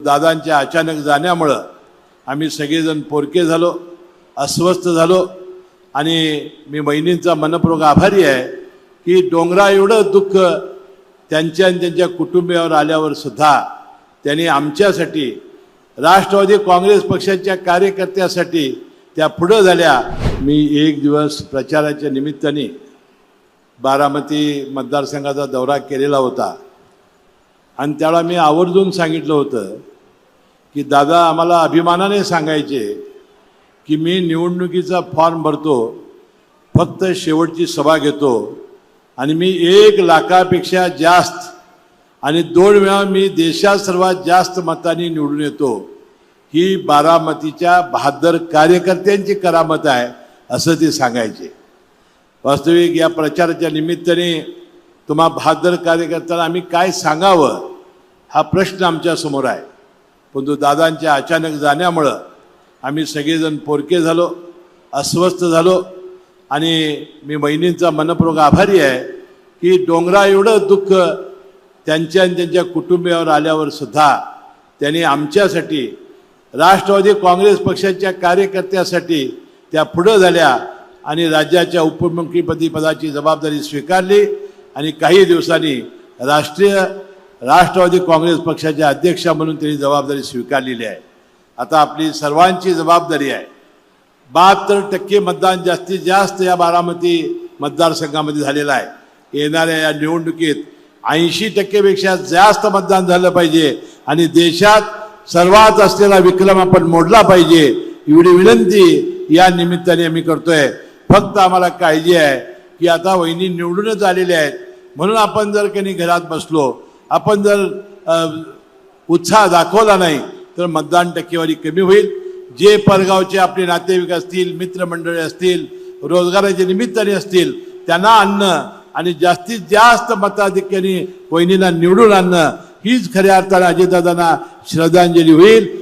दादांच्या अचानक जाण्यामुळं आम्ही सगळेजण पोरके झालो, अस्वस्थ झालो आणि मी बहिणींचा मनपूर्वक आभारी आहे की डोंगरा एवढं दुःख त्यांच्या आणि त्यांच्या कुटुंबियावर आल्यावर सुद्धा त्यांनी आमच्यासाठी, राष्ट्रवादी काँग्रेस पक्षाच्या कार्यकर्त्यासाठी त्या पुढं झाल्या. मी एक दिवस प्रचाराच्या निमित्ताने बारामती मतदारसंघाचा दौरा केलेला होता आणि त्याला मी आवर्जून सांगितलं होतं की दादा आम्हाला अभिमानाने सांगायचे की मी निवडणुकीचा फॉर्म भरतो, फक्त शेवटची सभा घेतो आणि मी 1 लाखापेक्षा जास्त आणि 2 वेळा मी देशात सर्वात जास्त मतांनी निवडून येतो. ही बारामतीच्या बहादर कार्यकर्त्यांची करामत आहे असं ते सांगायचे. वास्तविक या प्रचाराच्या निमित्ताने तुम्हा बहादर कार्यकर्त्यांना आम्ही काय सांगावं हा प्रश्न आमच्यासमोर आहे. परंतु दादांच्या अचानक जाण्यामुळं आम्ही सगळेजण पोरके झालो, अस्वस्थ झालो आणि मी बहिणींचा मनपूर्वक आभारी आहे की डोंगरा एवढं दुःख त्यांच्या आणि त्यांच्या कुटुंबियावर आल्यावर सुद्धा त्यांनी आमच्यासाठी, राष्ट्रवादी काँग्रेस पक्षाच्या कार्यकर्त्यासाठी त्या पुढं झाल्या आणि राज्याच्या उपमुख्यमंत्रीपदाची जबाबदारी स्वीकारली आणि काही दिवसांनी राष्ट्रवादी काँग्रेस पक्षाच्या अध्यक्षा म्हणून त्यांनी जबाबदारी स्वीकारलेली आहे. आता आपली सर्वांची जबाबदारी आहे. 72% मतदान जास्तीत जास्त या बारामती मतदारसंघामध्ये झालेलं आहे. येणाऱ्या या निवडणुकीत 80% जास्त मतदान झालं पाहिजे आणि देशात सर्वात असलेला विक्रम आपण मोडला पाहिजे एवढी विनंती या निमित्ताने आम्ही करतोय. फक्त आम्हाला काळजी आहे की आता वहिनी निवडूनच आलेल्या आहेत म्हणून आपण जर काही घरात बसलो, आपण जर उत्साह दाखवला नाही तर मतदान टक्केवारी कमी होईल. जे परगावचे आपले नातेवाईक असतील, मित्रमंडळी असतील, रोजगाराच्या निमित्ताने असतील, त्यांना आणणं आणि जास्तीत जास्त मताधिक्याने वहिनीला निवडून आणणं हीच खऱ्या अर्थाने अजितदादांना श्रद्धांजली होईल.